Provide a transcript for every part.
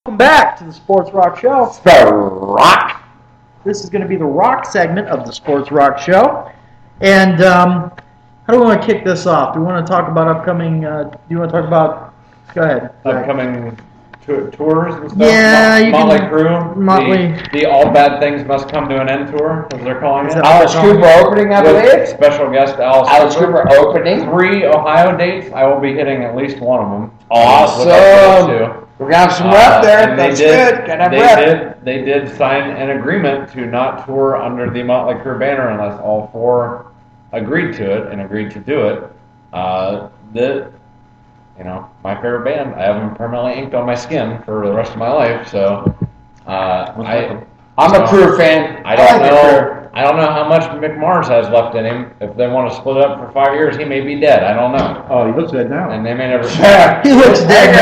Welcome back to the Sports Rock Show. Sprock. This is going to be the rock segment of the Sports Rock Show. And how do we want to kick this off? Do we want to talk about upcoming, go ahead. Upcoming tours and stuff? Yeah, you Motley can. Crue? Motley. The All Bad Things Must Come to an End tour, as they're calling it. Alice Cooper opening, I believe. Special guest Alice Cooper opening. 3 Ohio dates. I will be hitting at least one of them. Awesome. We're going to have some rep there. That's good. Gotta have rep. They did sign an agreement to not tour under the Motley Crue banner unless all 4 agreed to it and agreed to do it. My favorite band, I have them permanently inked on my skin for the rest of my life. So, I'm a Crue fan. I don't know how much Mick Mars has left in him. If they want to split up for 5 years, he may be dead. I don't know. Oh, he looks dead now. And they may never. He looks dead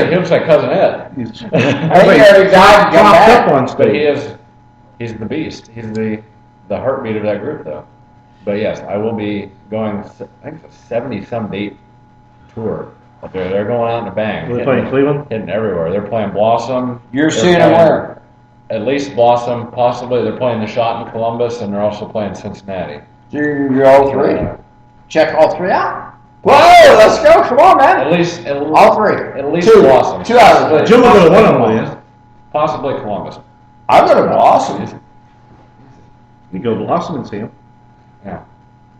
He looks like Cousin Ed. I think he already died and come back. Up on stage. But he's the beast. He's the heartbeat of that group, though. But yes, I will be going. I think it's a 70-some date tour. But they're going out in a bang. Are they playing Cleveland? Hitting everywhere. They're playing Blossom. You're seeing them where? At least Blossom. Possibly they're playing the Shot in Columbus, and they're also playing Cincinnati. You're all 3. Check all 3 out. Whoa, let's go. Come on, man. At least all 3. At least 2. Blossom. 2 out of 3. Jim will go to one of them, yeah. Possibly Columbus. I'll go to Blossom. You go to Blossom and see him. Yeah.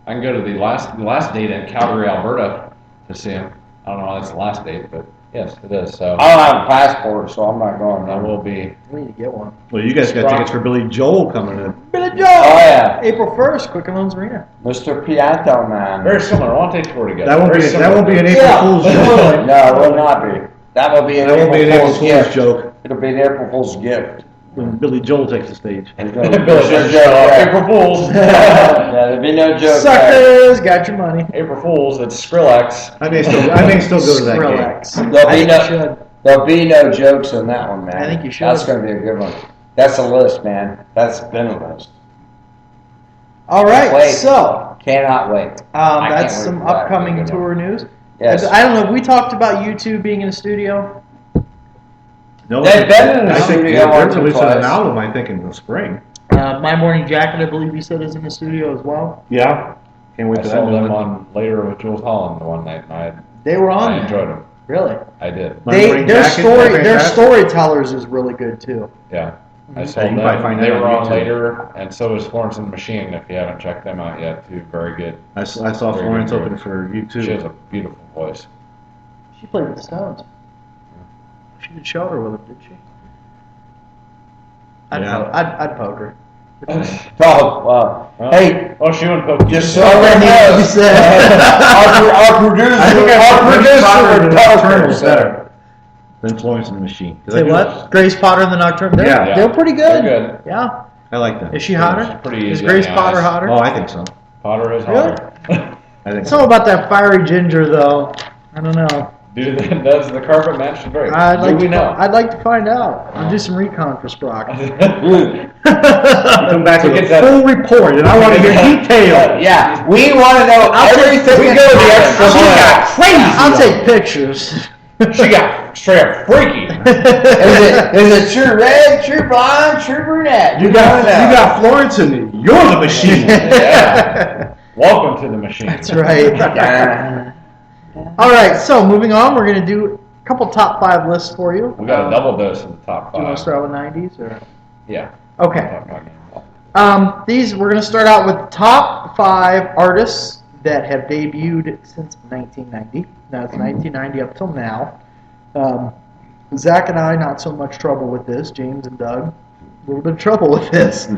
I can go to the last date in Calgary, Alberta to see him. I don't know why that's the last date, but yes, it is. So I don't have a passport, so I'm not going. I will be. We need to get one. Well, you guys got tickets for Billy Joel coming in. Billy Joel! Oh, yeah. April 1st, Quicken Loans Arena. Mr. Pianto, man. Very similar. Why don't they tour together? That won't be an April Fool's joke. No, it will not be. That will be an April Fool's gift. Joke. It'll be an April Fool's gift. When Billy Joel takes the stage. April Fools. Yeah, there'll be no joke. Suckers, got your money. April Fools. It's Skrillex. I may still go to that game. Skrillex. There'll be no jokes on that one, man. I think you should. That's going to be a good one. That's a list, man. That's been a list. All right, so cannot wait. That's some upcoming tour news. Yes. I don't know. Have we talked about you two being in a studio? No, They've been in the studio they're once or releasing twice. an album, I think, in the spring. My Morning Jacket, I believe you said, is in the studio as well. Yeah. Can't wait I for saw that. them on later with Jules Holland the one night. They were on. I enjoyed them. Really? I did. Their storytellers is really good too. Yeah. I saw Yeah, you can them. probably find They that were on on YouTube. later, and so was Florence and the Machine. If you haven't checked them out yet, too, very good. I saw Florence open for you, too. She has a beautiful voice. She played with the Stones. She did Shelter with them, did she? I'd poke her. Oh, wow. Hey, she went poke. just so everyone knows, our producer would poke her. Better than Florence and the Machine. Say what? Grace Potter and the Nocturne? Yeah. They're pretty good. They're good. Yeah. I like that. Is she hotter? She's pretty Is easy Grace on the Potter eyes. hotter? Oh, I think so. Potter is Really? hotter. I think so. Something about that fiery ginger, though. I don't know. Dude, does the carpet match the drapes? I'd like to find out. I'll do some recon for Sprock. Come back with Get a that- full report, and I want to hear details. Yeah, we want to know everything. we go the extra She mile. got crazy. I'll take pictures. She got straight up freaky. Is it true red, true blonde, true brunette? You got Florence, and you're the machine. Yeah. Welcome to the machine. That's right. All right, so moving on, we're going to do a couple top 5 lists for you. We got a double dose in the top 5. Do you want to start with 90s? Or? Yeah. Okay. We're going to start out with top 5 artists that have debuted since 1990. That's 1990 up till now. Zach and I, not so much trouble with this. James and Doug, a little bit of trouble with this.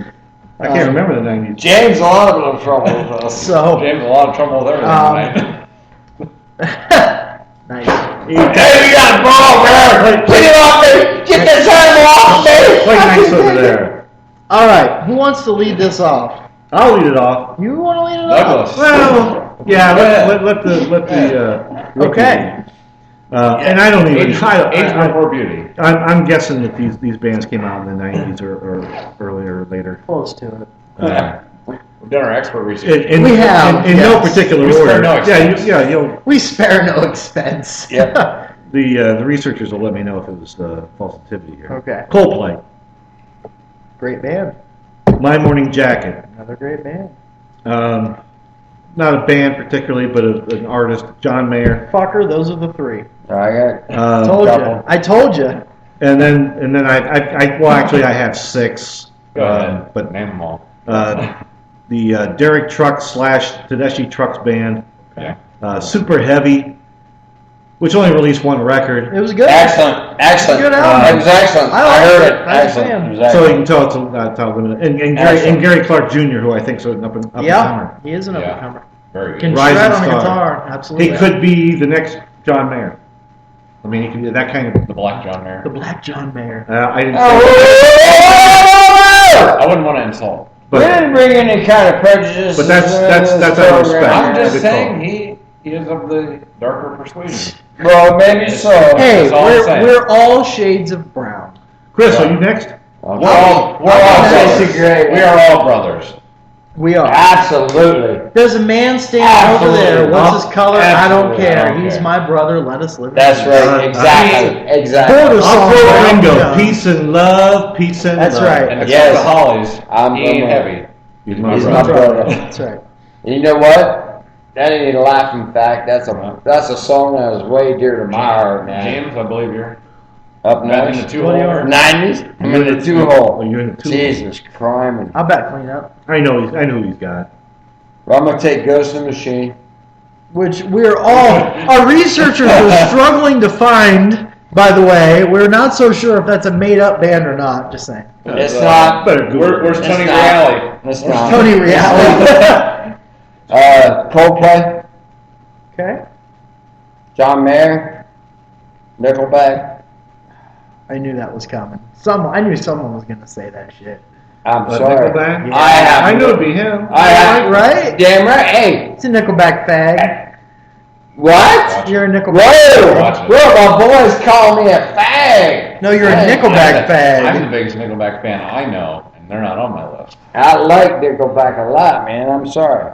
I can't remember the 90s. James, a lot of trouble with us. So, James, a lot of trouble with everything tonight. nice. Hey, we got a ball, man. Get it off me. Get this animal off me. Play nice over there. All right, who wants to lead this off? I'll lead it off. You want to lead it Douglas. off? Well, yeah, let the rookie Okay. lead. And I don't even. Age before beauty. I'm guessing that these bands came out in the 90s or earlier or later. Close to it. We've done our expert research. In We have, in no yes. particular We spare order. no expense. You'll. We spare no expense. Yeah. The researchers will let me know if it was false activity here. Okay. Coldplay, Great band. My Morning Jacket. Another great band. Not a band particularly, but an artist, John Mayer. Fucker, those are the three. I got Told couple. you. I told you. And then I have 6. Go ahead, But name them all. the Derek Trucks / Tedeschi Trucks band, Okay. Super Heavy, which only released 1 record. It was good. Excellent. Good album. It was excellent. I I liked heard it. it. I was a Excellent. fan. It was So you excellent. can tell it's not limited. And Excellent. Gary Clark Jr., who I think is an up and Yeah, comer. he is an Yeah. up-and-comer. Very good. Can Rising shred on a star. guitar. Absolutely. He could be the next John Mayer. I mean, he could be that kind of. The Black John Mayer. The Black John Mayer. I didn't. I wouldn't want to insult. We didn't bring any kind of prejudice. But that's out of respect. I'm just Good saying call. he is of the darker persuasion. Well, maybe so. Hey, That's all I'm saying. we're all shades of brown. Chris, are you next? We're all That's brothers. great. We are all brothers. We are. Absolutely. There's a man standing over there. Absolutely. What's his color? I don't Absolutely. care. I don't He's care. my brother. Let us live. in That's peace. right. Exactly. Quarter Exactly. I'll song, throw right? Ringo. Yeah. Peace and love. Peace and That's love. right. And except Yes. the Hollies, I'm he ain't the- heavy. He's my He's brother. my brother. That's right. You know what? That ain't a laughing fact. That's a song that was way dear to my heart, man. James, I believe you're Up back in the next. 2-hole. 90s? I'm in the 2 Oh, hole. you're in the 2 hole. Jesus Christ. I'll bet clean up. I know who he's got. Well, I'm going to take Ghost in the Machine. Which we're all, our researchers are struggling to find, by the way. We're not so sure if that's a made up band or not, just saying. It's not. Better Google. Where's It's Tony not. Reale? It's not. Tony Reale. Coldplay, Okay. John Mayer, Nickelback. I knew that was coming. I knew someone was going to say that shit. I'm sorry. Nickelback? I I knew it'd be him. Right? Damn right. Hey, It's a Nickelback fag. what? You're a Nickelback Whoa! fag. Watch it. Whoa, my boys call me a fag. No, you're a Hey, Nickelback I'm the fag. biggest Nickelback fan I know, and they're not on my list. I like Nickelback a lot, man. I'm sorry.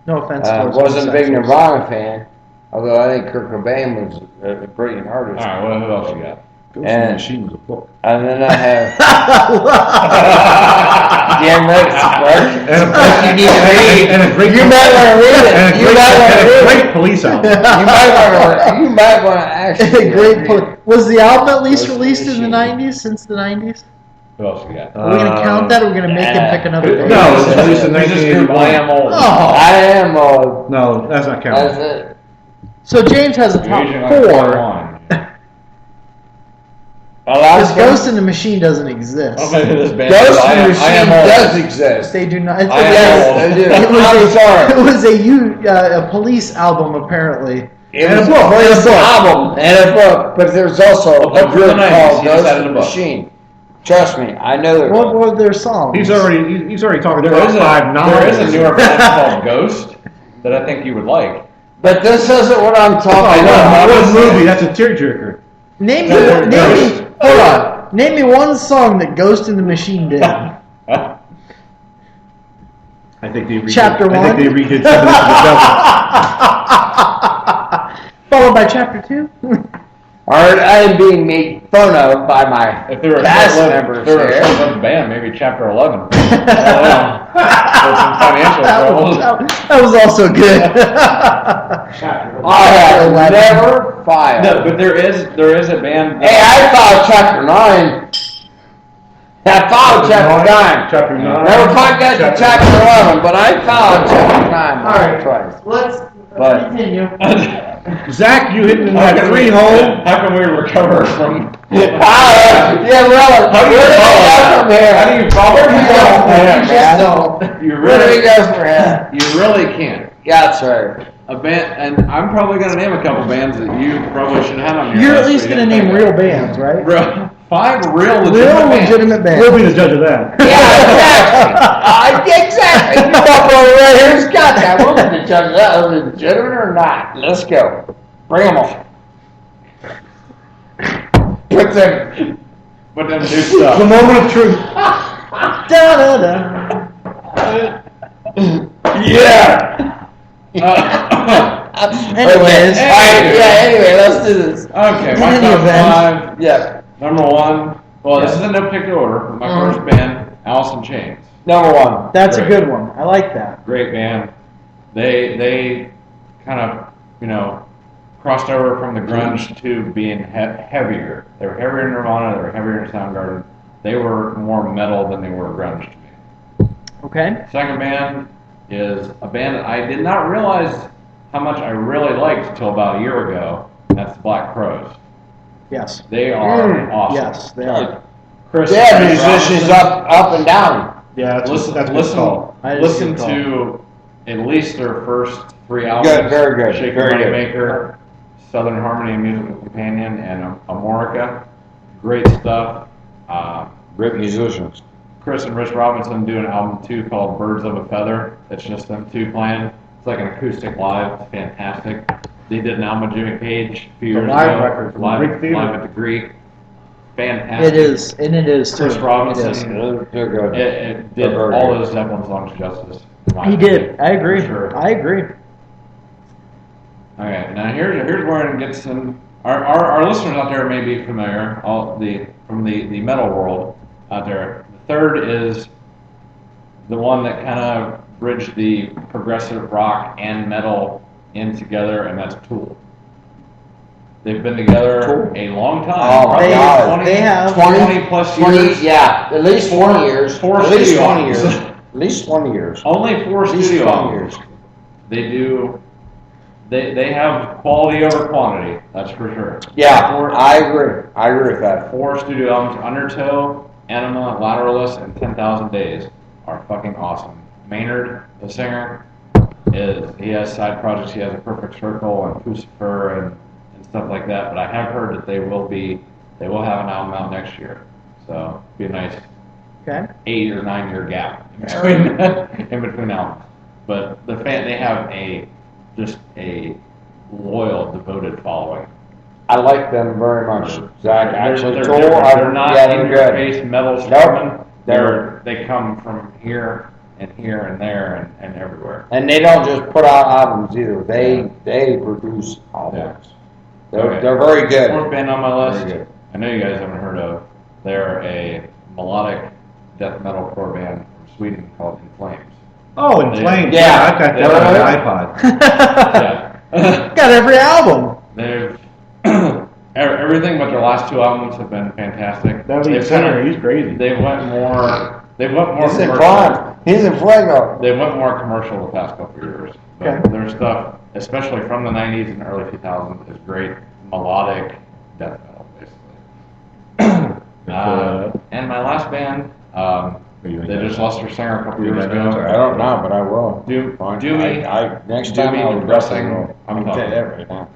No offense I towards wasn't a big homosexuals. Nirvana fan, although I think Kurt Cobain was a brilliant artist. All right, well, who else you got? Ghost in the And- Machine was a book. And then I have damn right, Sprock. And You need to read. And a great, You might want to read it. and a You great, might want and to a read it. great police album. You might want to actually. Was the album at least Ghost in the released in the Machine. 90s, since the 90s? Who else you got? Are we going to count that, or are we going to make him pick another Who- band? No, it's released in We just proved I am 1981. old. Oh. I am old. No, that's not That's counting. it. So James has a You're top usually on 4. 21. Because Alaska. Ghost in the Machine doesn't exist. Oh, maybe this band Ghost is- in the I Machine am old. does exist. They do not. I am Yes, old. they do. It was I'm a, sorry. It was a police album, apparently. It And was a book, a and a police book. album and a book, but there's also A a book from group the 90s, called he just Ghost added in a the book. Machine. Trust me, I know they're What called. were their songs? He's already talking There top is 5 novels. there is a newer band called Ghost that I think you would like. But this isn't what I'm talking I know, about. I'm What just movie? saying. That's a tearjerker. Name There- me. Hold on. Name me one song that Ghost in the Machine did. I think they redid. Chapter I think 1? they redid Seven to the Followed by Chapter 2. Alright, I am being made fun of by my If they were a cast short-lived- members if they were a here. short-lived band, maybe Chapter 11. I don't know. There's some financial troubles. That was also good. I have 11. never filed. No, but there is a band. Hey, I filed Chapter 9. I filed Chapter 9. Chapter 9. Never quite got to Chapter 11, but I filed Chapter 9 All right. twice. Let's But- continue. Zach, you hitting in How that can 3 we- hole. How can we recover from? Yeah, really. How do you Where do we follow go that? from here? How do you follow Where do we go that? from here, You just man? don't. You Where do we really, go from here? you really can't. Yeah, that's right. A band, and I'm probably gonna name a couple bands that you probably should have on your You're at list, least but going you to name didn't real think bands, right? of it. 5 real Real legitimate bands. legitimate We'll bands. be the judge of that. Yeah, exactly. Exactly. You fuck over right here's got that. We'll be the judge of that, whether it's legitimate or not. Let's go. Bring them on. Put them. But then do The stuff. moment of truth. Da-da-da. Yeah. Anyways. All right, yeah, anyway, let's do this. Okay, In my any top event. 5. Yeah. Number 1. Well, this Yeah. is in no particular order. My Mhm. first band, Alice in Chains. Number 1. That's a Great. good one. I like that. Great band. They kind of, crossed over from the grunge to being heavier. They were heavier in Nirvana, they were heavier in Soundgarden. They were more metal than they were grunge to me. Okay. Second band is a band that I did not realize how much I really liked until about a year ago. And that's the Black Crowes. Yes. They are awesome. Yes, they are. Chris They have Chris musicians Robinson. up and down. Yeah, that's Listen, that's a good listen, call. That is a listen good call. to at least their first 3 albums. Good, very good, Shake very Your good. Moneymaker, Southern Harmony and Musical Companion, and Amorica. Great stuff. Great musicians. Chris and Rich Robinson do an album too called Birds of a Feather. It's just them two playing. It's like an acoustic live. It's fantastic. They did an album with Jimmy Page a few years live ago. record from the live, Greek Theater. live at the Greek. Fantastic. It is, and it is too. Chris It is. Robinson. They're good. It did They're very all good. those Zeppelin songs justice. in my He opinion, did. I agree. For sure. I agree. Okay, now here's where it gets some. Our listeners out there may be familiar, from the metal world out there. The third is the one that kind of bridged the progressive rock and metal in together, and that's Tool. They've been together Tool? a long time. Oh, my probably God. 20, They have 20 plus years. Yeah, at least 20 years. Four At least studio 20 albums. years. At least 20 years. Only 4 At least studio 20 albums. years. They do. They have quality over quantity. That's for sure. Yeah, Four- I agree. I agree with that. 4 studio albums: Undertow, Enema, Lateralus, and 10,000 Days are fucking awesome. Maynard, the singer, he has side projects. He has a Perfect Circle and Lucifer and stuff like that. But I have heard that they will have an album out next year. So be a nice Okay. 8 or 9 year gap in between albums. But they have just a loyal, devoted following. I like them very much. Zach, actually, they're Tool, different. I They're not yeah, in they're your good. face metal Nope. screaming. They're- They come from here and there and everywhere. And they don't just put out albums either. They produce albums. Okay. They're very good. Fourth band on my list, Very good. I know you guys haven't heard of. They're a melodic death metal core band from Sweden called In Flames. Oh, in Flames. Yeah. I've got that on my iPod. Yeah. Got every album. They've everything but their last 2 albums have been fantastic. That lead They've singer, kinda- he's crazy. They went more He's in commercial. front. He's in fuego. They went more commercial the past couple of years. But Okay. their stuff, especially from the 90s and early 2000s, is great melodic death metal, basically. And my last band, they just lost their singer a couple years ago. I don't know, but I will. Do Fine. me. Next Do time me I'll depressing. I'm I'm gonna tell you talking. that right now.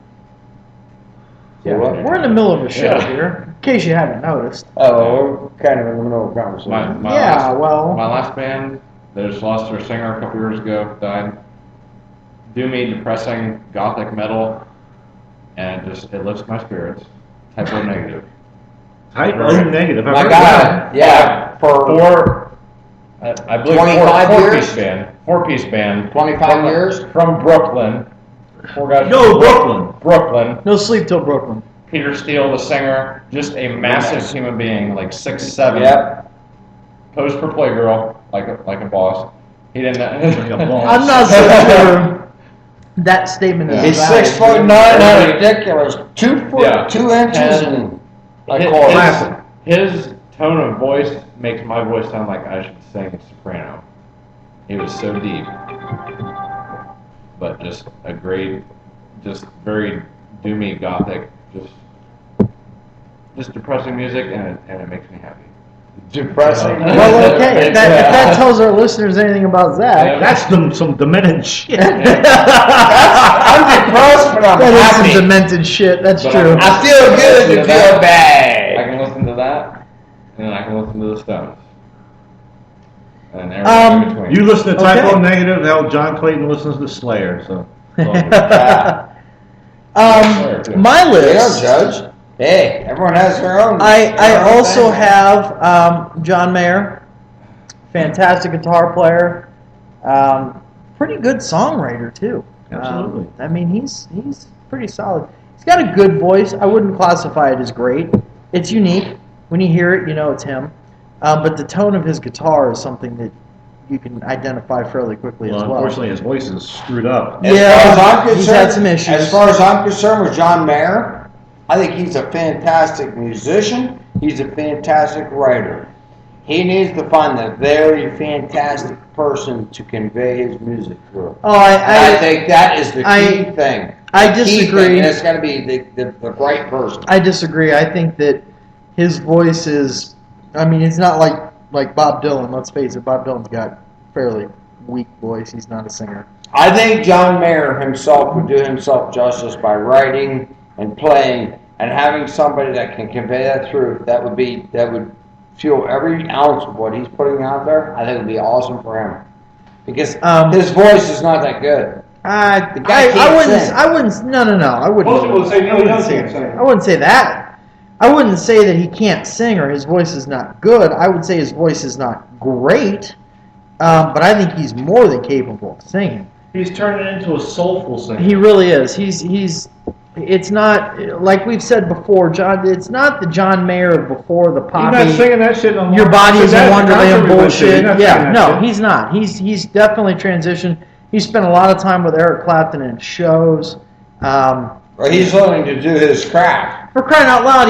Yeah, what? we're in the middle of a show Yeah. here, in case you haven't noticed. Oh, we're kind of in the middle of a conversation. My Yeah, last, well- my last band, they just lost their singer a couple years ago, died. Doomy, depressing, gothic metal, and it lifts my spirits. Typo negative. Type O negative. I've My heard that. God, yeah, for I believe 25 four years? piece band. 4-piece band. 25 from, years? From Brooklyn. 4 guys Yo, from Brooklyn. Brooklyn. No sleep till Brooklyn. Peter Steele, the singer, just a massive human being, like 6'7". Yep. Posed for Playgirl, like a boss. He didn't. I'm not so sure that statement is He's valid. 6'9", how ridiculous. 2 foot, Yeah. 2 inches, And and I call it. His tone of voice makes my voice sound like I should sing soprano. He was so deep, but just a great, just very doomy gothic, just depressing music, and it makes me happy. Depressing. Well, okay, if that tells our listeners anything about Zach, Yeah. That's some demented shit. I'm depressed, but I'm that is happy. some demented shit, that's But true. I feel good to feel I bad. can listen to that, and then I can listen to the Stones, and everything in between. You listen to Type O Okay. negative, hell, John Clayton listens to Slayer, so. My They don't list, judge. Hey, everyone has their own. I their own also thing. have John Mayer, fantastic guitar player, pretty good songwriter too. Absolutely. I mean, he's pretty solid. He's got a good voice. I wouldn't classify it as great. It's unique. When you hear it, you know it's him. But the tone of his guitar is something that you can identify fairly quickly Well, as well. unfortunately, his voice is screwed up. As far as I'm he's had some issues. As far as I'm concerned with John Mayer, I think he's a fantastic musician. He's a fantastic writer. He needs to find a very fantastic person to convey his music through. Oh, I think that is the key thing. I The key disagree. thing, and it's got to be the right person. I disagree. I think that his voice is. I mean, it's not like Bob Dylan. Let's face it. Bob Dylan's got fairly weak voice. He's not a singer. I think John Mayer himself would do himself justice by writing and playing and having somebody that can convey that through. That would fuel every ounce of what he's putting out there. I think it would be awesome for him because his voice is not that good. I wouldn't. No. I wouldn't. Most people would say, no, he doesn't say sing. I wouldn't say that. I wouldn't say that he can't sing or his voice is not good. I would say his voice is not great, but I think he's more than capable of singing. He's turning it into a soulful singer. He really is. He's. It's not like we've said before, John. It's not the John Mayer of before the poppy. He's not singing that shit no more. Your body is a wonderland bullshit. Yeah, no, He's he's not. He's definitely transitioned. He spent a lot of time with Eric Clapton in shows. Well, he's learning to do his craft. For crying out loud,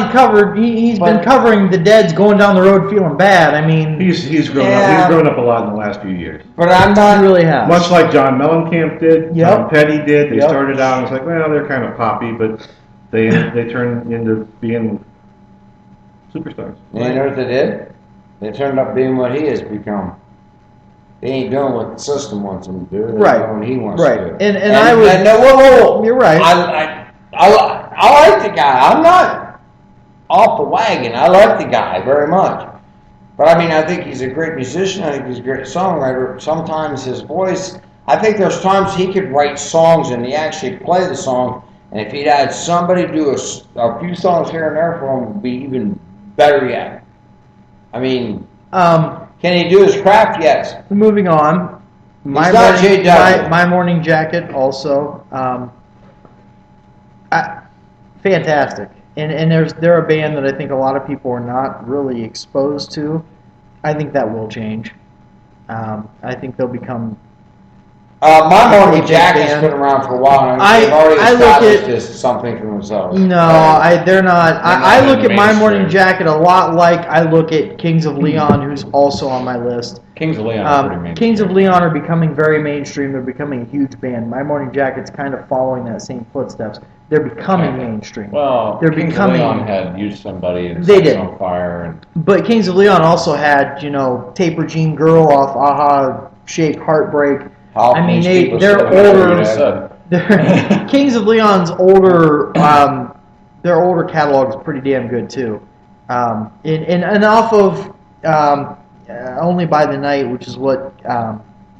he's been covering the Dead's "Going Down the Road Feeling Bad." I mean, he's grown up. He's grown up a lot in the last few years. But I'm not he really has. Much like John Mellencamp did, Yep. Tom Petty did. They Yep. started out and it's like, well, they're kind of poppy, but they turned into being superstars. You know what they did? They turned up being what he has become. They ain't doing what the system wants them to do. They're Right. doing what he wants Right. to do. And I would. And no, whoa. You're right. I like the guy. I'm not off the wagon. I like the guy very much. But I mean, I think he's a great musician. I think he's a great songwriter. Sometimes his voice, I think there's times he could write songs and he actually play the song. And if he'd had somebody do a few songs here and there for him, it would be even better yet. I mean, can he do his craft? Yes. Moving on. He's not J. Dudley. My Morning Jacket also. Fantastic. And they're a band that I think a lot of people are not really exposed to. I think that will change. I think they'll become. My Morning big Jacket's band. been around for a while, and I- they've already I look established at- this something for themselves. No, they're not. I look at My mainstream. Morning Jacket a lot like I look at Kings of Leon, who's also on my list. Kings of Leon are pretty mainstream. Kings of Leon are becoming very mainstream. They're becoming a huge band. My Morning Jacket's kind of following that same footsteps. They're becoming mainstream. Well, they're Kings becoming. of Leon had used somebody and They set did. on fire. And But Kings of Leon also had, Taper Jean Girl off Aha, Shake, Heartbreak. How I mean, these people they're still do older. that. They're, Kings of Leon's older, their older catalog is pretty damn good too. And off of Only by the Night, which is what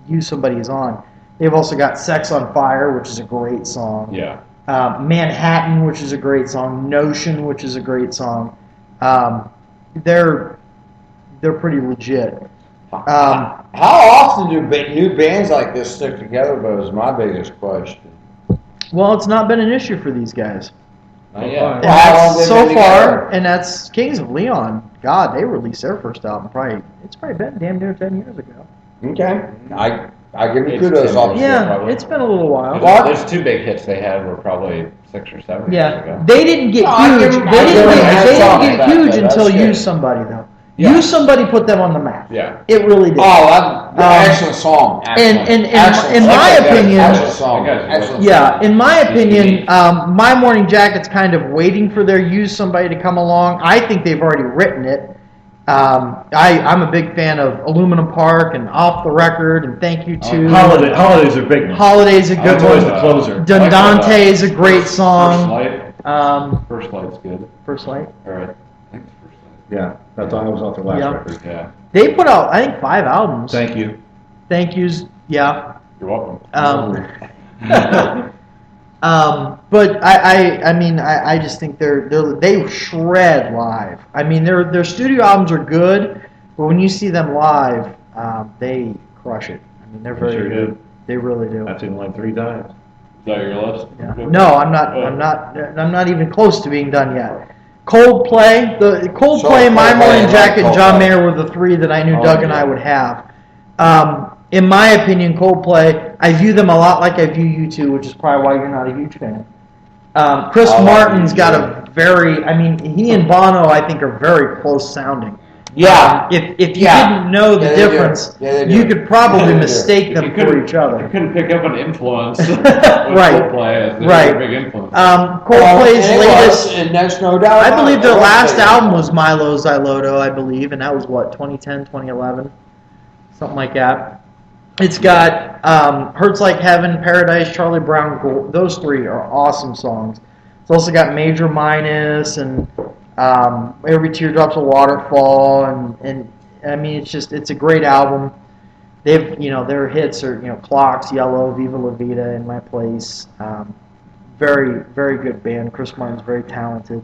You Somebody is on. They've also got Sex on Fire, which is a great song. yeah. Manhattan, which is a great song. Notion, which is a great song. They're pretty legit. How often do new bands like this stick together, though, is my biggest question. Well, it's not been an issue for these guys. Not yet. And Well, how long that's they so been far, together? and that's Kings of Leon. God, they released their first album it's probably been damn near 10 years ago. Okay. I give you It's kudos 10 on years. that. Yeah, probably. it's been a little while. Well, There's two big hits they had were probably 6 or 7 years Yeah, ago. they didn't get No, I huge. give them- I give them They hats didn't off get on that, huge though. until That's good. Use Somebody though. Yeah. Use Somebody put them on the map. Yeah. It really did. Oh, excellent song. Excellent. and Excellent. in my Excellent. opinion- Excellent song. That guy's Excellent Yeah, song. in my opinion, unique. My Morning Jacket's kind of waiting for their Use Somebody to come along. I think they've already written it. I'm a big fan of Aluminum Park and Off the Record and Thank You To. Holidays are big. Holiday's a good That's always one. the closer. Dundante is a great First song. Light. First Light's good. First Light. Or I think it's First Yeah, that's all. That was off their last Yeah. record. Light. Yeah. They put out, I think, 5 albums. Thank you. Thank Yous, yeah. You're welcome. But I just think they shred live. I mean, their studio albums are good, but when you see them live, they crush it. I mean, they're They very sure good. do. They really do. I've seen them like 3 times. that your list? Yeah. No, I'm not even close to being done yet. Coldplay, My Morning Jacket, and John Mayer were the three that I knew Doug and I would have. In my opinion, Coldplay, I view them a lot like I view you two, which is probably why you're not a huge fan. Chris Martin's got a very, he and Bono, I think, are very close sounding. Yeah. If you didn't know the difference, you could probably mistake them for each You other. couldn't pick up an influence with Right. Coldplay. As Right. a big influence. Coldplay's latest, and there's no doubt. I believe their last album was Milo Xyloto, I believe, and that was what, 2010, 2011? Something like that. It's got Hurts Like Heaven, Paradise, Charlie Brown Gold. Those three are awesome songs. It's also got Major Minus and Every Teardrop's a Waterfall, and it's a great album. They've, their hits are, Clocks, Yellow, Viva La Vida, In My Place. Very, very good band. Chris Martin's very talented.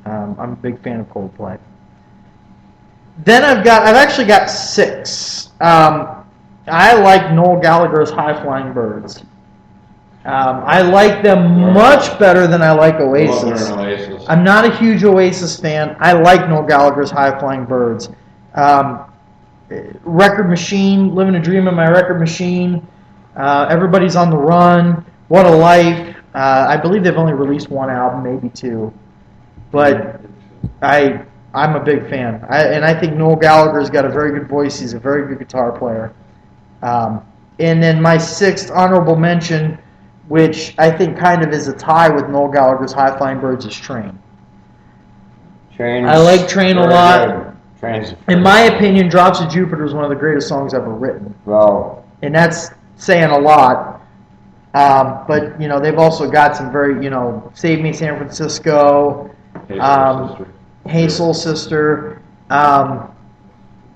I'm a big fan of Coldplay. Then I've actually got 6. I like Noel Gallagher's High Flying Birds. I like them much better than I like Oasis. I'm not a huge Oasis fan. I like Noel Gallagher's High Flying Birds. Record Machine, Living a Dream in My Record Machine. Everybody's on the Run. What a Life. I believe they've only released one album, maybe 2. But I'm a big fan. And I think Noel Gallagher's got a very good voice. He's a very good guitar player. And then my 6th honorable mention, which I think kind of is a tie with Noel Gallagher's High Flying Birds, is Train. I like Train a lot. In my opinion, Drops of Jupiter is one of the greatest songs ever written. Well, and that's saying a lot. But, they've also got some very, Save Me San Francisco, Hey Soul Sister,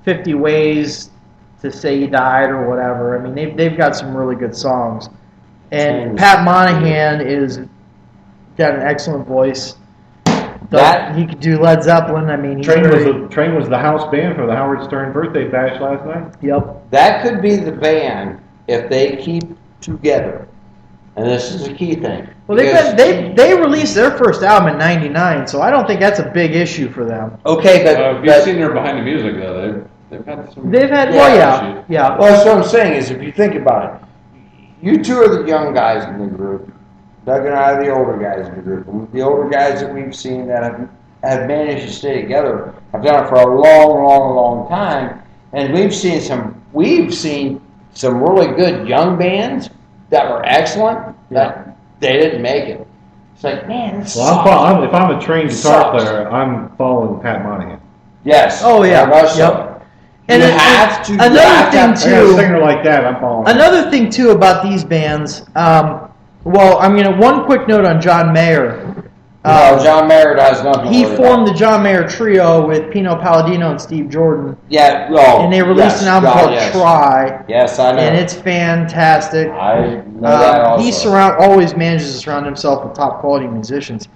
50 Ways to Say You Died or whatever. They've got some really good songs. And Pat Monahan is got an excellent voice. He could do Led Zeppelin. Train was the house band for the Howard Stern birthday bash last night. Yep. That could be the band if they keep together. And this is the key thing. Well, they released their first album in '99, so I don't think that's a big issue for them. Okay, but you've seen their behind the music though. They've had some. Yeah. Well, that's what I'm saying is, if you think about it, you two are the young guys in the group. Doug and I are the older guys in the group. And the older guys that we've seen that have managed to stay together have done it for a long, long, long time. And we've seen some really good young bands that were excellent, but they didn't make it. It's like, man, this sucks. If I'm a trained guitar player, I'm following Pat Monahan. Yes. Oh, yeah. Yep. And you have to. Another thing, I got a singer like that, I'm following. Another thing, too, about these bands, one quick note on John Mayer. John Mayer does nothing. He formed the John Mayer Trio with Pino Palladino and Steve Jordan. Yeah, and they released an album called Try. Yes, I know. And it's fantastic. I know that also. He always manages to surround himself with top quality musicians.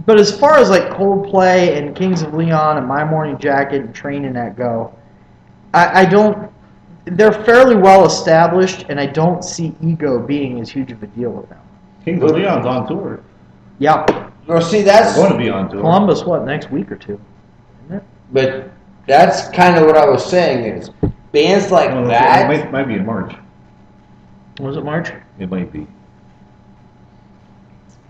But as far as like Coldplay and Kings of Leon and My Morning Jacket and Train and that go, I don't. They're fairly well established, and I don't see ego being as huge of a deal with them. Kings of Leon's on tour. Yeah. Well, see, that's going to be on tour. Columbus, next week or 2? Isn't it? But that's kind of what I was saying is bands like that. It might be in March. Was it March? It might be.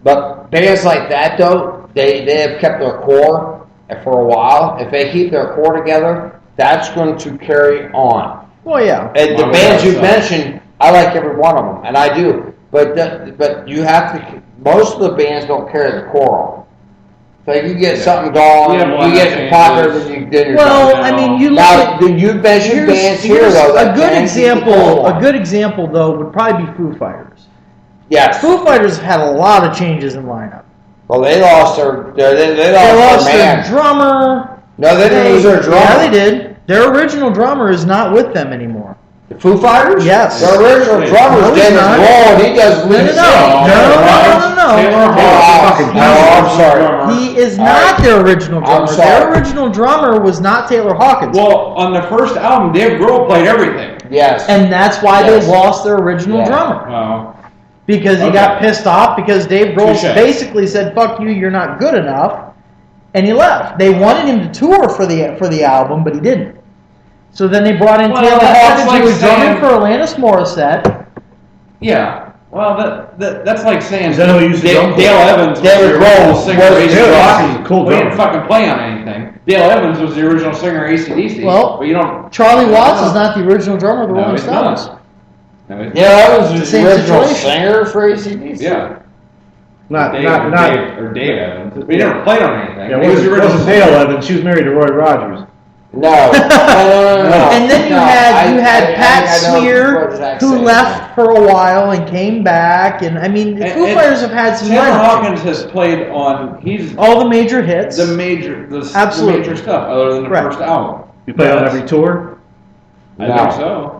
But bands like that, though, they have kept their core for a while. If they keep their core together, that's going to carry on. Well, yeah. And the bands you mentioned, I like every one of them, and I do. But you have to. Most of the bands don't carry the core on. So you get something going, you get popular, then you're done. You look at you mentioned bands here though. A good example though would probably be Foo Fighters. Yes. Foo Fighters had a lot of changes in lineup. Well, they lost their drummer. No, they didn't lose their drummer. Yeah, they did. Their original drummer is not with them anymore. The Foo Fighters? Yes. Their original drummer is David Grohl, and he does lead No. I'm sorry. He is not their original drummer. Their original drummer was not Taylor Hawkins. Well, on the first album, Dave Grohl played everything. Yes. And that's why they lost their original drummer. Wow. because he Okay. got pissed off because Dave Grohl Touche. basically said, "Fuck you, you're not good enough," and he left. They wanted him to tour for the album, but he didn't. So then they brought in Well, Taylor that's Hawkins, like who was drumming saying- for Alanis Morissette. Yeah. Well, that's like saying Is that who used to drum for? Dale Evans was David the original Grohl singer was- of Dale AC/DC. Evans is a cool Well, he didn't drummer. fucking play on anything. Dale Evans was the original singer of AC/DC. Well, but you don't. Charlie Watts is not the original drummer of the No, Rolling he's not. Stones. No, he's Yeah, that was The the same original situation. singer for AC/DC. Yeah. Not, Dave, not, or not. Dave Evans. But he never played on anything. Yeah, he was the original wasn't singer. Dale Evans. She was married to Roy Rogers. No. No. And then you No, had Pat I know Smear, what Zach's who saying. left for a while and came back. And I mean, the Foo Fighters have had some Taylor lineup Hawkins has played on. He's all the major hits. the major, the Absolutely. major stuff, other than the Right. first album. You played on Yes. every tour. I No. think so.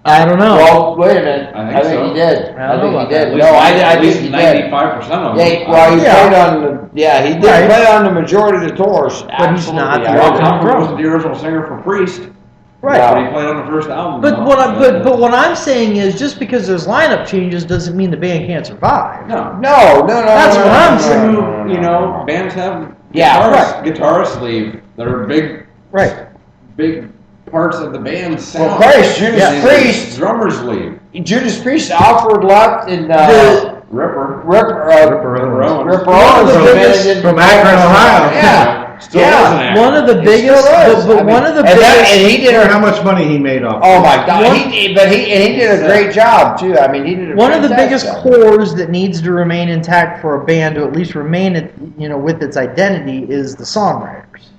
I don't know. Well, wait a minute. I think I think so. he did. I I don't know think about he that. did. At No, least- I at think least he did. 95% of them. Yeah, well, he Yeah. played on the. Yeah, he did Right. play on the majority of the tours. But he's Absolutely. not the I Rob agree. original Halford wasn't the original singer for Priest, Right. No. but he played on the first album. But no? but what I'm saying is, just because there's lineup changes doesn't mean the band can't survive. No. No. That's no, what no, I'm no, saying. no, no, no, You know, no. bands have Yeah, guitarists leave that are Right. big parts of the band's sound. Well, Christ, Judas And Priest. drummers leave. Judas Priest, Alfred left, and Ripper. Ripper Ripper Owens. Ripper One of Owens the was biggest- in- from Akron, Ohio. Yeah. Still Yeah. is an actor. One of the He biggest, still is. but I mean, one of the and that- biggest. and he did Or a how much money he made off. Oh my God! One- He did a great job too. I mean, he did a One of the biggest fantastic job. cores that needs to remain intact for a band to at least remain, with its identity is the songwriters.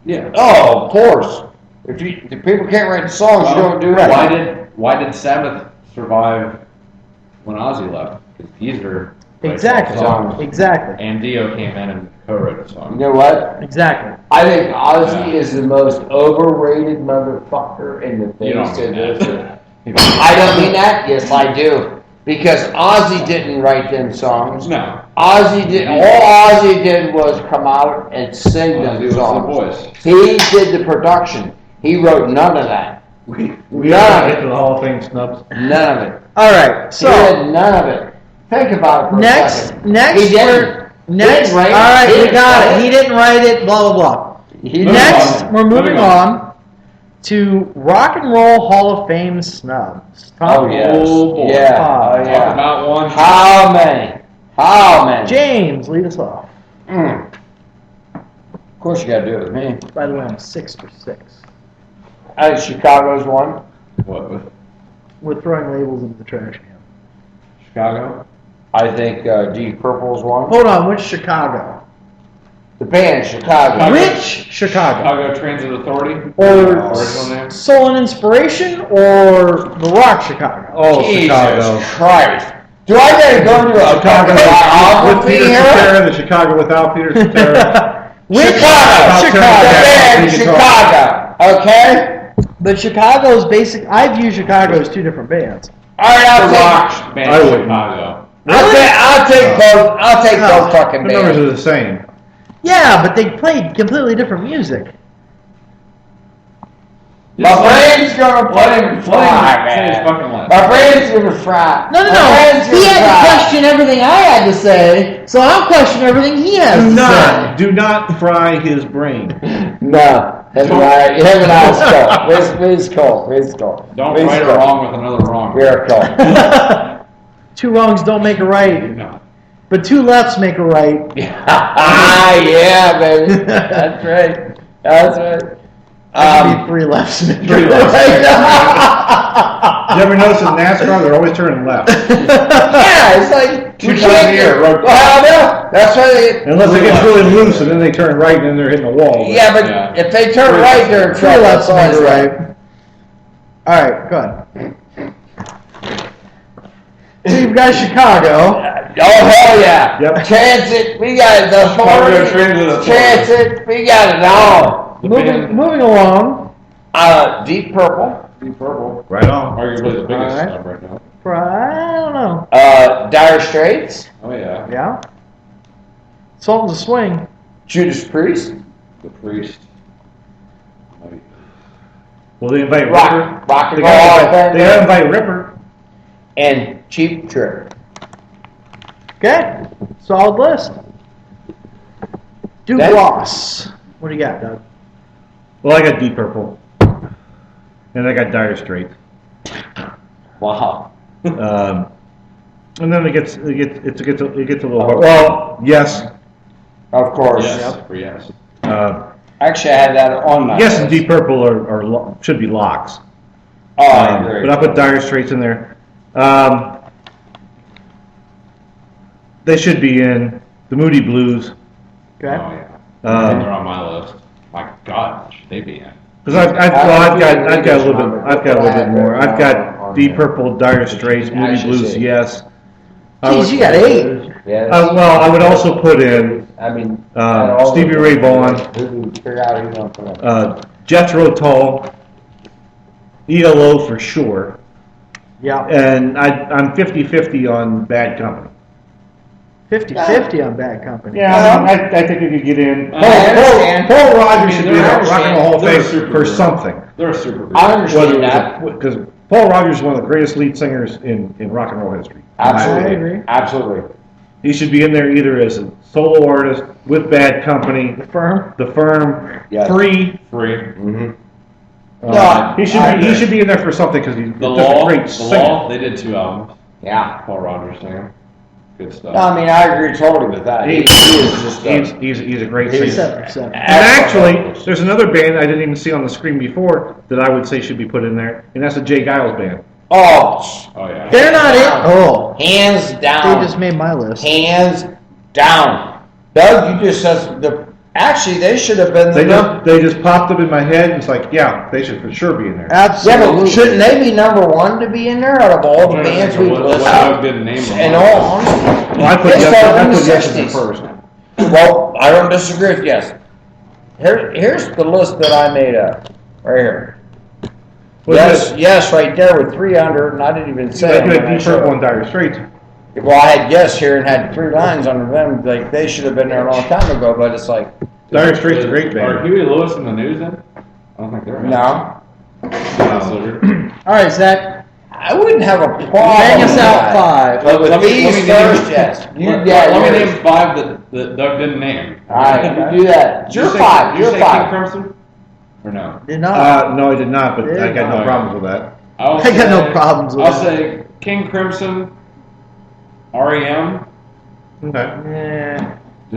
Yeah. Oh, of course. If people can't write songs, you don't do it. Why did Sabbath survive when Ozzy left? 'Cause Geezer wrote Exactly. songs, Exactly. and Dio came in and co-wrote a You song. know what? Exactly. I think Ozzy is the most overrated motherfucker in the You don't face mean of that. this. You don't- I don't mean that. Yes, I do. Because Ozzy didn't write them songs. No. Ozzy did. All Ozzy did was come out and sing Ozzy them was the songs. voice. He did the production. He wrote none of that. We None gotta of get it. to the Hall of Fame snubs. None of it. All right. He So did none of it. Think about it for a next, second. next, He didn't. we're, next. He All didn't write it. right, He we didn't got write it. it. He didn't write it. Blah blah blah. He Moving Next, on. we're moving Moving on to Rock and Roll Hall of Fame snubs. Top Oh yes. Oh, boy. Yeah. five. Oh Talk yeah. about one. How many? How many? James, lead us off. Mm. Of course you gotta do it with me. By the way, I'm 6 for 6. Chicago's one. What, with We're throwing labels into the trash can. Chicago? I think Deep Purple's one. Hold on, which Chicago? The band Chicago. Chicago. Which Chicago? Chicago Transit Authority? Or Original name? Soul and Inspiration or The Rock Chicago? Oh, Jesus Chicago. Christ. Do I gotta go to a Chicago with biography Peter here? Cetera, the Chicago without Peter Cetera. Which Chicago. Chicago? The band Chicago. Chicago. Okay? But Chicago's basic. I view Chicago as two different bands. All right, I'll The take. Rock Band I wouldn't. Chicago. I'll take both. I'll take both fucking The numbers bands. are the same. Yeah, but they played completely different music. My brain's gonna Let him fry, say his man. fucking last. My brain's gonna fry. No, no, My no. brain's He gonna had to fry. question everything I had to say, so I'm questioning everything he has to Do not fry his brain. No, him and I is cool. We's cool. We's cool. Don't We's right cool. or wrong with another wrong. We're cool. say. Two wrongs don't make a right, No. but two lefts make a right. Yeah, baby. That's right. That's right. That should be three lefts. Make a Three lefts. right. You ever notice in NASCAR, they're always turning left. Yeah, it's like Two we times can't a year, road Well, no, that's why they. Unless it gets really loose and then they turn right and then they're hitting the wall. Yeah, but Yeah. if they turn right, they're in Three trouble. lefts That's make all a I say. right. All right, go ahead. So you've got Chicago. Oh hell yeah! Yep. Transit, we got the Chicago authority. Transit Authority. Transit, we got it all. The Moving, band, moving along. Deep Purple, Deep Purple, Right on. arguably the biggest Alright. snub right now. I don't know. Dire Straits, Oh yeah, Yeah. Sultan's a swing. Judas Priest, the Priest. Will they invite Ripper? Rock and They Roll Hall of gotta Fame, invite Ripper. and Cheap Trick. Okay, solid list. Dubois. What do you got, Doug? Well, I got Deep Purple, and I got Dire Straits. Wow. And then it gets a little hard. Well, yes, Of course. Yes, for yes. Actually, I had that on my yes, and list. Deep Purple should be locks. Oh, I agree. But I put Dire Straits in there. They should be in the Moody Blues. Okay. Oh yeah. They're on my list. My God, should they be in? Because I've got a little bit more. I've got Deep Purple, Dire Straits, Moody Blues. Yes. Jeez, you got 8. Yes. Well, I would also put in I mean, Stevie Ray Vaughan, Figure out who's going to put up. Jethro Tull, ELO for sure, Yeah. and I'm 50-50 on Bad Company. 50-50 on Bad Company. Yeah, I think we could get in. I understand. Paul Rogers I mean, should be in the they're Rock and Roll Hall of they're Fame super for group. something. They're a super group. I understand that. Because Paul Rogers is one of the greatest lead singers in rock and roll history. Absolutely. I agree. Absolutely. He should be in there either as a solo artist with Bad Company, The Firm. Yes. Free. Free. Mm-hmm. He should be in there for something because he's The just Law. a great The singer. Law. They did 2 albums. Yeah. Paul Rogers singing. Good stuff. No, I mean, I agree totally with that. He is just He's a great He's- singer. 7-7. And actually, there's another band I didn't even see on the screen before that I would say should be put in there, and that's the Jay Giles band. Oh, Oh yeah. They're not in. Oh. hands They down. just made my list. Hands down. Doug, you just said actually they should have been They just popped up in my head, and it's like, yeah, they should for sure be in there. Yeah, Absolutely. but shouldn't they be number 1 to be in there out of all the I'm trying to bands think we've of what listed? Doug didn't name them. In all honesty. Well, I put They yes, started I in the put yes in 60s. first. Well, I don't disagree with yes. Here's the list that I made up. Right here. Yes, right there with 300, and I didn't even say I them had when I Deep showed Purple them. and Dire Straits. Well, I had yes here and had 3 lines under them. Like they should have been there a long time ago, but it's like Dire Straits is a great Are band. Huey Lewis and the News in? I don't think they're in. no. Considered. All right, Zach. I wouldn't have a problem. Bang us with out that. 5. But with Let me these name- first, yes. Let me name 5 that Doug didn't name. All right, you do that. Did you You're say- 5. Did you You're say 5. King Crimson? Or no? Did not. No, I did not, but I got no Yeah. problems with that. I'll I got no say- problems with I'll that. say King Crimson, REM. Okay. Yeah.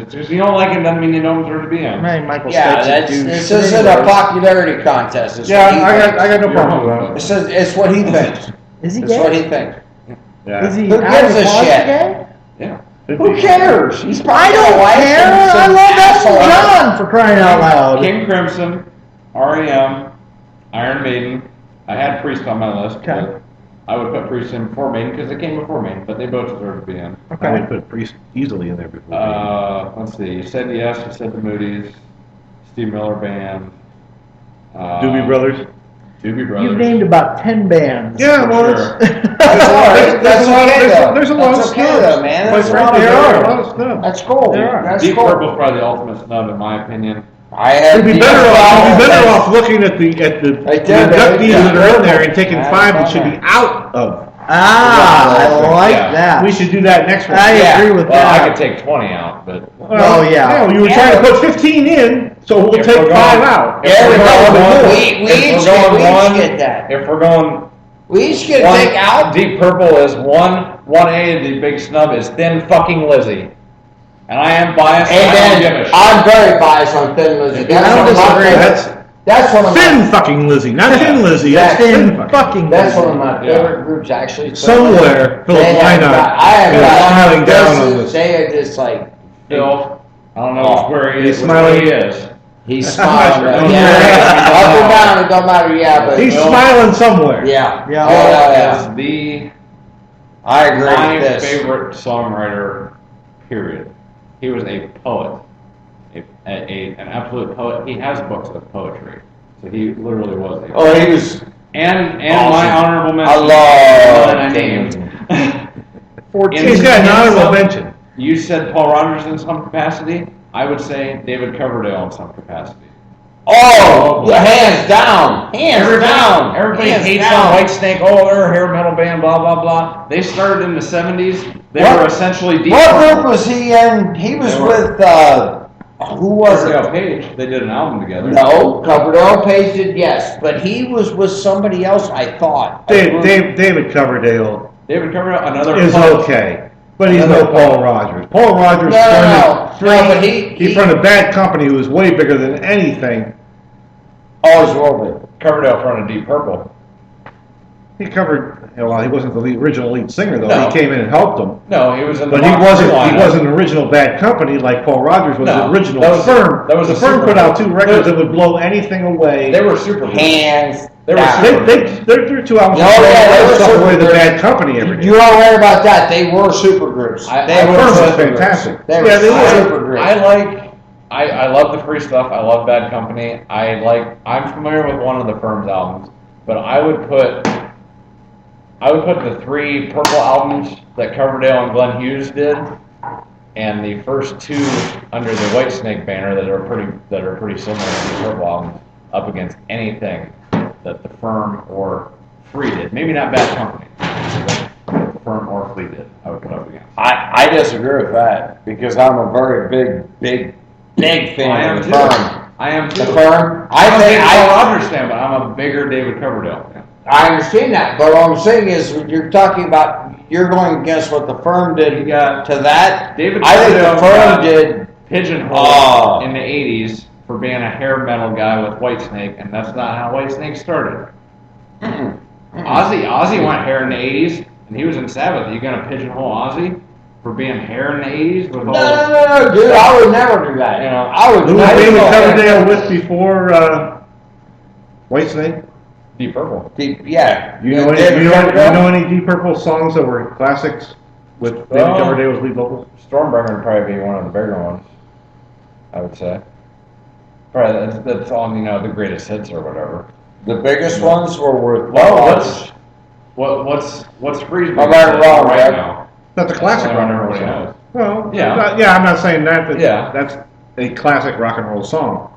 Just you don't like it doesn't mean you don't deserve to be in. Man, Michael Yeah, Stipe's a that's, douche. this isn't a popularity contest. It's Yeah, what he I thinks. got no You're problems with homophobe. that. It says it's what he thinks. Is he It's what gay? he thinks. Yeah. Is he Who out gives of the a closet shit? gay? Yeah. Who cares? He's I probably don't got a wife care. and I some love asshole. Elton John for crying out loud. King Crimson, REM, Iron Maiden. I had Priest on my list. Okay. But I would put Priest in before Maiden because they came before Maiden, but they both deserve to be in. I Okay. would put Priest easily in there before. Let's see. You said yes. You said the Moody's, Steve Miller Band, Doobie Brothers. Doobie Brothers. You've named about 10 bands. Yeah, well, sure. That's all right. That's okay though. There's a lot of That's okay snubs. though, man. Quite That's a lot frankly, of there are good. a lot of snubs. That's cool. There are. That's Deep cool. Purple's probably the ultimate snub in my opinion. I had You'd be Deep better off. You'd be better Purple. off looking at the Right there, inductees yeah. that are in there and taking Yeah, 5 that that's should be fine. out of. Ah, I like Yeah. that. We should do that next one. I Yeah. agree with Well, I that. could take 20 out, but Oh, yeah. No, you were trying to put 15 in, so we'll If take we're 5 going- out. There we If we're go. going one- We if each we're get, going we one- each get that. if we're going We each get one, take out. Deep Purple is 1A, the big snub is Thin Fucking Lizzy. And I am biased, And I don't give a then shit. I'm very biased on Thin Lizzy. I That's don't one of my disagree. favorites. That's one of Thin my. fucking Lizzy, not Thin Lizzy. That's Thin Thin fucking That's Lizzy. one of my Yeah. favorite groups actually. Somewhere, Philip They have Lynott got- I have is got- smiling down on this. this. They are just like Phil, I don't know Oh. where he He's is, smiling. which way he is. he's smiling. I'm yeah, sure. up or down, it don't matter. Yeah, but He's smiling somewhere. yeah, Yeah. yeah. Is the I agree my with this. favorite songwriter, period. He was a poet, an absolute poet. He has books of poetry, so he literally was a Oh, he was. And my Awesome. honorable mention. I love one I Thin named. 14. He's got an In honorable some- mention. You said Paul Rogers in some capacity. I would say David Coverdale in some capacity. Oh, hands down. Everybody Hands hates down. on Whitesnake. Oh, they're a hair metal band, blah, blah, blah. They started in the 70s. They What- were essentially Deep What Purple. group was he in? He was They were- with, who was it? Coverdale Page. They did an album together. No, Coverdale Page did, yes, but he was with somebody else, I thought. David Coverdale David Coverdale, another is punk. okay, but he's no Paul Rogers. Paul Rogers No, but he fronted a bad company who was way bigger than anything. Oh, he's Robin. Coverdale fronted Deep Purple. He covered. Well, he wasn't the original lead singer though. No. He came in and helped them. No, he was in the But he rock wasn't. lineup. He wasn't an original bad company like Paul Rogers was. No, The original that was- Firm. that was the a Firm super put out group. 2 records that would blow anything away. They were super groups. Hands They were down. super- Their 2 albums. No, would blow yeah, they were stuff super away the groups. bad company every day. You don't worry about that. They were super groups. I- They I were would Firm say was super groups. fantastic. They were Yeah, they were. super groups. I love the free stuff. I love Bad Company. I'm familiar with one of the Firm's albums, but I would put the 3 Purple albums that Coverdale and Glenn Hughes did, and the first 2 under the Whitesnake banner that are pretty similar to the Purple albums up against anything that the Firm or Free did. Maybe not Bad Company, but Firm or Free did. I would put up against. I disagree with that because I'm a very big fan of the Firm. I am too. The Firm. I'm a big Paul Rogers fan, but I'm a bigger David Coverdale fan. I understand that, but what I'm saying is you're talking about you're going against what the Firm did You got to that. David I think the Coverdale Firm got did. pigeonholed in the 80s for being a hair metal guy with Whitesnake, and that's not how Whitesnake started. Ozzy went hair in the 80s, and he was in Sabbath. Are you going to pigeonhole Ozzy for being hair in the 80s? With all No, dude, I would never do that. You know, I would Who was never David do that. Coverdale with before Whitesnake? Deep Purple. Yeah. You know any Deep Purple songs that were classics with David Oh. Coverdale as lead vocals? Stormbringer would probably be one of the bigger ones, I would say. Probably that's on, the greatest hits or whatever. The biggest ones were with Well, what's Free's I'm right wrong, right right? now? That's a classic That's rock the and one roll everybody song. Well, Yeah. I'm not saying that, but Yeah. that's a classic rock and roll song.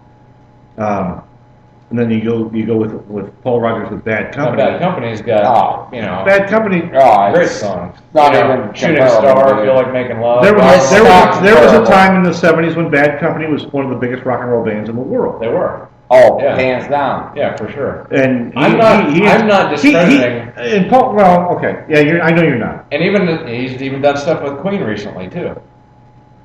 And then you go with Paul Rogers with Bad Company. Bad Company's got, Oh. Bad Company. Oh, great it's songs. not You know, even Shooting comparable, Star, dude. Feel Like Making Love. There was It's not there was a comparable. time in the '70s when Bad Company was one of the biggest rock and roll bands in the world. They were. Oh, Yeah. hands down. Yeah, for sure. And I'm not discrediting- and Paul, well, okay, yeah, I know you're not. And he's even done stuff with Queen recently too.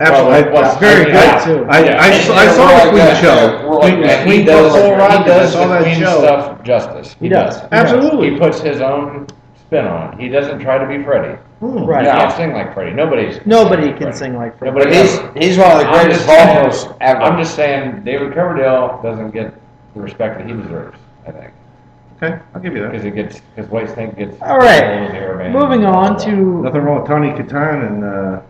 Absolutely, Well, very yeah. good too. I Yeah. saw the Queen Yeah. show. Yeah. And Queen plus Paul Rogers. he I does saw the that Queen show. stuff justice. He does. Absolutely. He puts his own spin on it. He doesn't try to be Freddie. Right. He No. can't sing like Freddie. Nobody can can sing like Freddie. Nobody But he's one of the I'm greatest just saying- vocalists ever. I'm just saying David Coverdale doesn't get the respect that he deserves, I think. Okay, I'll give you that. Because Whitesnake gets All right. all the hair band. Moving on to Nothing wrong with Tony Catan and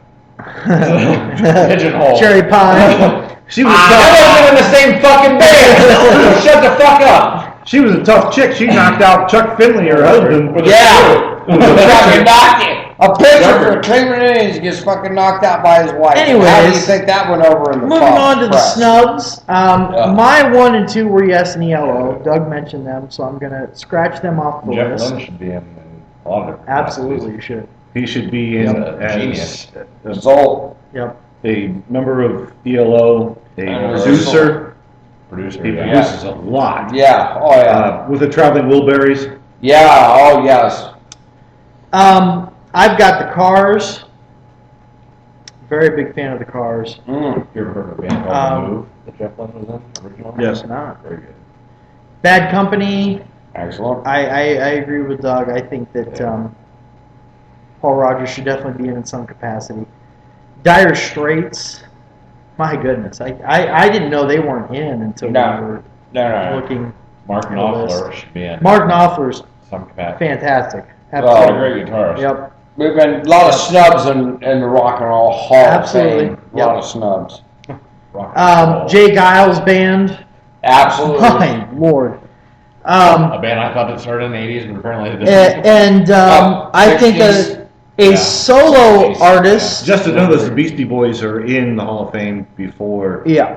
Pigeonhole. Cherry Pie. she was I tough. wasn't in the same fucking band. Shut the fuck up. She was a tough chick. She knocked out Chuck Finley, her husband. With a Yeah. screw. Fucking knocked it. A pitcher for Cleveland Indians gets fucking knocked out by his wife. Anyways, how do you think that went over in the Moving on to the press? snubs. My 1 and 2 were Yes and Yellow. Doug mentioned them, so I'm going to scratch them off the Jeff list. Lynne should be in a lot of different Absolutely, you should. He should be in He's a as genius. Zolt. Yep. a member of ELO, a And producer. producer. He Yeah. produces a lot. Yeah. Oh yeah. With the Traveling Wilburys. Yeah. Oh yes. I've got the Cars. Very big fan of the Cars. Mm. You ever heard of a band called Um, The Move that Jeff Lynne was in originally? Yes. It's not. Very good. Bad Company. Excellent. I agree with Doug. I think that Paul Rogers should definitely be in some capacity. Dire Straits. My goodness. I didn't know they weren't in until No. we were No. looking. Mark On the list. Knopfler should be in Mark Knopfler's some capacity. fantastic. He's Absolutely. a great guitarist. Yep. We've been a lot of snubs in the Rock and Roll Hall Absolutely. of Fame. A lot Yep. of snubs. Rock and roll. Jay Giles Band. Absolutely. My Lord. A band I thought that started in the 80s, but apparently it didn't. And I think 60s. a Yeah. solo 60s. artist. Just to know that the Beastie Boys are in the Hall of Fame before Yeah.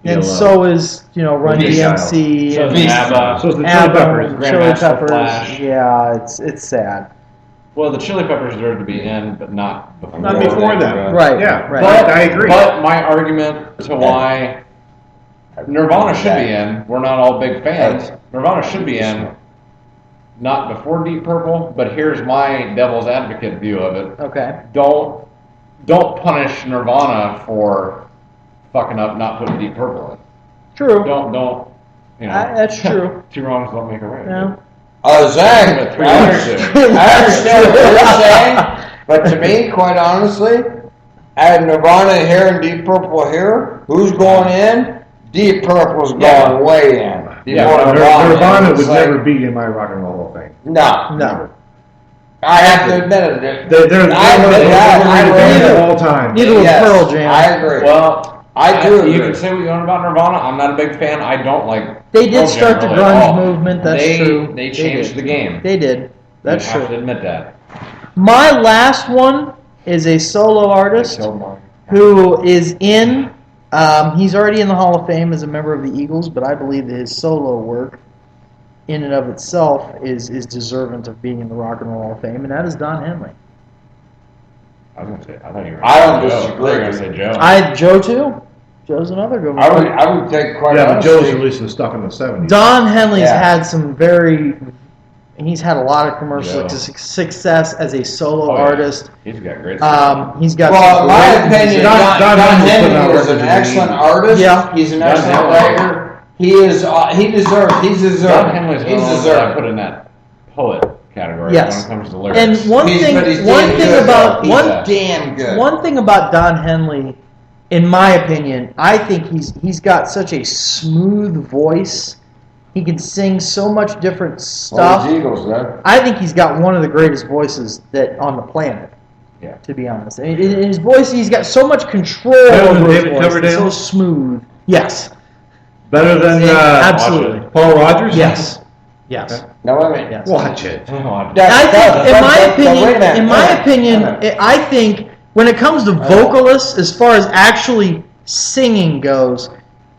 And PLO. so is, Run Beast DMC. So and is ABBA. So it's the Chili ABBA Peppers. and Grandmaster Chili Peppers. Flash. Yeah, it's sad. Well, the Chili Peppers deserve to be in, but not before. Not before that. Right. Yeah, right. but I agree. But my argument to why Nirvana should be in, we're not all big fans. Nirvana should be in, not before Deep Purple, but here's my devil's advocate view of it. Okay. Don't punish Nirvana for fucking up not putting Deep Purple in. True. Don't. That's true. Two wrongs don't make a right. Yeah. Zach, But three I letters understand what you're saying, but to me, quite honestly, add Nirvana here and Deep Purple here, who's going in? Deep Purple's going way in. Nirvana would never be in my Rock and Roll Hall of Fame. No. I have to admit it. They're I admit that. one of the agree. band of all time. Neither was Yes, Pearl Jam. I agree. Well, I do You agree. can say what you want about Nirvana. I'm not a big fan. I don't like. They did Pearl Jam start the really at grunge all. movement. That's they, true. They changed did. the game. They did. That's you have to true. admit that. My last one is a solo artist who is in. He's already in the Hall of Fame as a member of the Eagles, but I believe that his solo work, in and of itself, is deserving of being in the Rock and Roll Hall of Fame, and that is Don Henley. I was gonna say. I thought you were. I don't Joe. disagree. I was gonna say Joe. Joe too. Joe's another good one. I would take quite Yeah, but honestly. Joe's releasing stuff in the 70s. Don Henley's Yeah. had some he's had a lot of commercial success as a solo Oh, yeah. artist. He's got great stuff. He's got Well, in some my great opinion, music. Don Henley's putting out Henley is an records in excellent the artist. Yeah. He's an Don excellent Henley. writer. He is. He deserves. He's John deserving. Henley's He's one that I deserving. put in that poet category Yes. when it comes to lyrics. And one But he's thing damn good, about though. one He's damn good. One thing about Don Henley, in my opinion, I think he's got such a smooth voice. He can sing so much different stuff. Well, the Eagles, though. I think he's got one of the greatest voices that on the planet. Yeah. To be honest, I mean, in his voice, he's got so much control Better than over his David voice. It's Coverdale? so smooth. Yes. Better than Absolutely. Paul Rogers? Yes. Yes. No, wait a minute. Yes. Watch it. I think, in my opinion, I think when it comes to vocalists, as far as actually singing goes,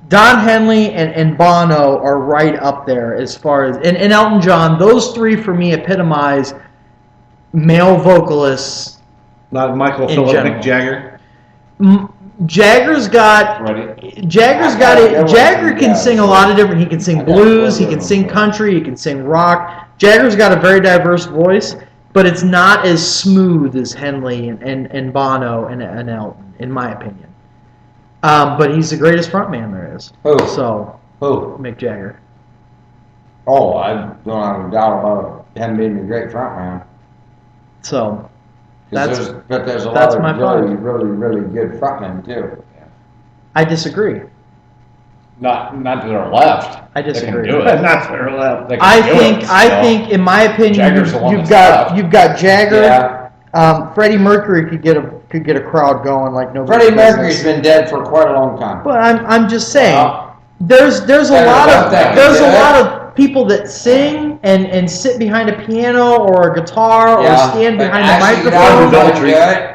Don Henley and Bono are right up there as far as, and Elton John. Those three for me epitomize male vocalists. Not Michael In Philip, general. Mick Jagger. Jagger's got Ready? Jagger can sing a lot of different. He can sing blues. He can sing country. He can sing rock. Jagger's got a very diverse voice, but it's not as smooth as Henley and Bono and Elton, in my opinion. But he's the greatest frontman there is. Who? So Who? Mick Jagger. Oh, I don't have a doubt about him being a great frontman. So But there's a lot that's of my really, five. really, really good frontmen too. I disagree. Not to their left. I They disagree. can do it. Not fair left. They can I do think it, I so. think in my opinion Jagger's the one you've that's left. got Jagger. Yeah. Freddie Mercury could get a crowd going like nobody. Freddie Mercury's been dead for quite a long time. But I'm just saying Well, there's a I lot love of that. there's a Yeah. lot of people that sing and sit behind a piano or a guitar or stand but behind a actually get out microphone. and do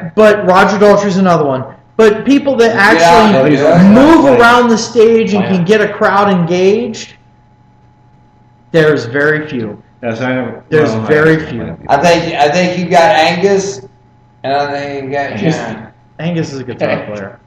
it. But Roger Daltrey's another one. But people that out actually and do it. move Right. around the stage and Oh, can yeah. get a crowd engaged, there's very few. Yes, I know. There's Well, very few. I think you got Angus, and I think you got John. Angus is a guitar player.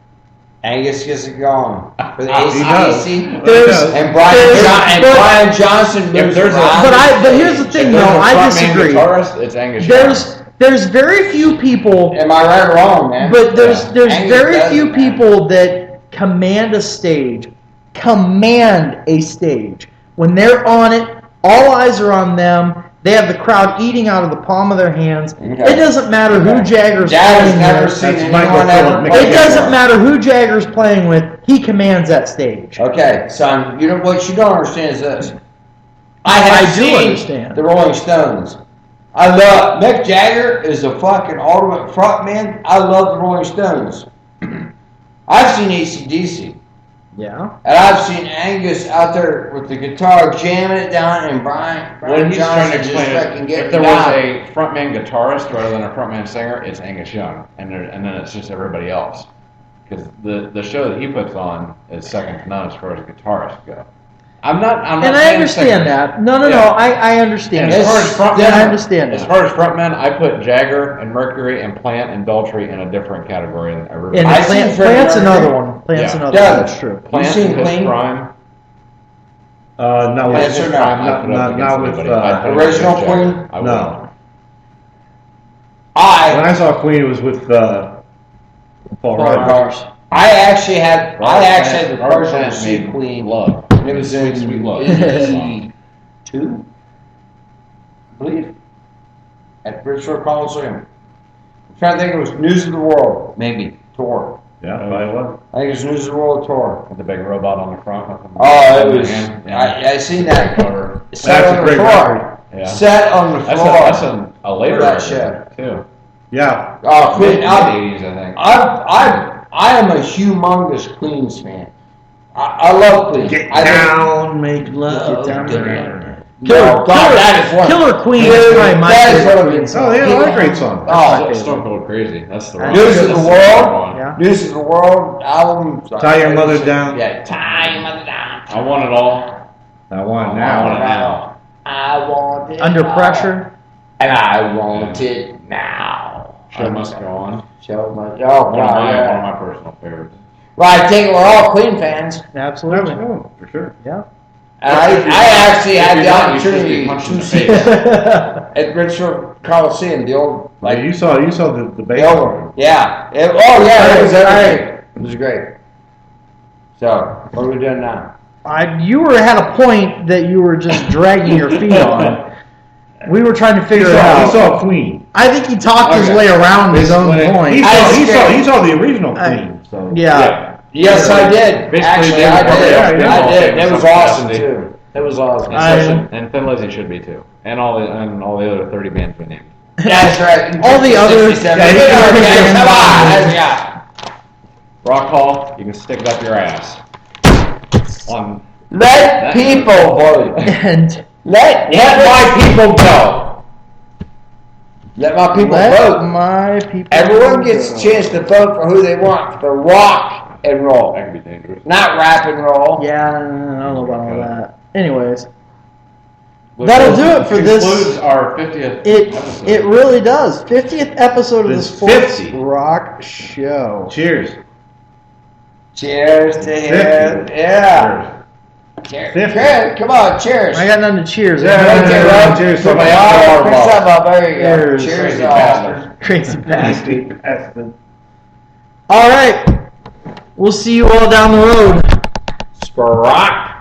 Angus gets it going for the does. AC/DC. There's- And but- Brian Johnson If moves there's a- around. But here's the thing, If though. there's a I frontman disagree. Guitarist, it's Angus Young. There's very few people, Am I right or wrong, man? but there's Angus very does few it, man. people that command a stage. Command a stage. When they're on it, all eyes are on them. They have the crowd eating out of the palm of their hands. Okay. It doesn't matter who Jagger's Jagger's playing never with. seen That's anyone Michael ever Philip play It Mick doesn't before. matter who Jagger's playing with. He commands that stage. Okay, son, you know what you don't understand is this. I I have do seen understand. the Rolling Stones. I love Mick Jagger is a fucking ultimate frontman. I love the Rolling Stones. I've seen AC/DC. Yeah. And I've seen Angus out there with the guitar jamming it down, and Brian When he's trying to Johnson just explain fucking it, getting if there down. was a frontman guitarist rather than a frontman singer, it's Angus Young, and then it's just everybody else. because the show that he puts on is second to none as far as guitarists go. I'm not And I saying understand singers. that. No, Yeah. I understand. And as far as frontmen, I understand as that. far as frontmen, I put Jagger and Mercury and Plant and Daltrey in a different category than everybody. And I seen Freddie Plant's Mercury. another one. Plant's Yeah. another Yeah. one. That's true. Plant You seen in his Clean? prime. Not Yes with, or no? not with, Original Queen? I no. wouldn't. When I saw Queen, it was with Paul Rogers. I actually had the Robert pleasure to Plant see made Queen. Love. And it was in Sweet Love. 82, I believe, at Bridgeport Coliseum. I'm trying to think, it was News of the World, maybe, tour. Yeah, by what? I think it was News of the World tour. With the big robot on the front. With the Oh, it was, Yeah. I seen that. Cover. Set That's on a the great floor. record. Yeah. Set on the That's floor. a later For that record, show. too. Yeah. Oh, Queen, Mid-80s, I think. I am a humongous Queens fan. I love Queen. Get I think- down, make love. Get down, Get make down. No, God, that is one. Killer Queen Dude, is probably my that is favorite one of Queen the- song. Oh, yeah, what a great song. Oh, Stone Cold Crazy. That's the one. News of the That's World. one. Yeah. News of the World album. Tie Your Mother Down. Yeah, tie your mother down. I want it all. I want I want it now. now. I want it Under all. Pressure. And I want it now. I must go on. So much. Oh, One of God. my Yeah. personal favorites. Well, I think we're all Queen fans. Absolutely. Oh, for sure. Yeah. And I actually had If the you're not, you should opportunity be punched in to the see face. at Bridgeport Coliseum, the old, Like like, you saw the the bass. old, yeah. Oh, yeah, it was everything. It was great. So, what are we doing now? You had a point that you were just dragging your feet on. We were trying to He figure it saw, he out. saw Queen. I think he talked his Okay. way around his own He point. saw the original Queen. So Yeah. Yes, I did. Basically, Actually, they I were- did. yeah, I did. yeah. It was Some awesome, capacity. too. It was awesome. And Thin Lizzy should be too. And all the other 30 bands we named. That's right. All the others- 67. yeah, Okay, come on. Let's go. Rock Hall, you can stick it up your ass. On Let people vote. And Let my people go. Let my people let vote. my people Everyone gets go. a chance to vote for who they want for rock and roll, that could be dangerous. not rap and roll. Yeah, I don't know about all that. Anyways, Which that'll do it for this. concludes our 50th it episode. it really does. 50th episode of the It's Sports 50. Rock Show. cheers. Cheers to him. Yeah. Cheers. 50. Cheers. Come on, cheers. I got none to cheers. Yeah, Everybody okay, get well, one. cheers. Somebody, oh, pick some up. There you go. Cheers. Cheers Crazy to all. bastard. Crazy bastard. Bastard. All right. We'll see you all down the road. Sprock.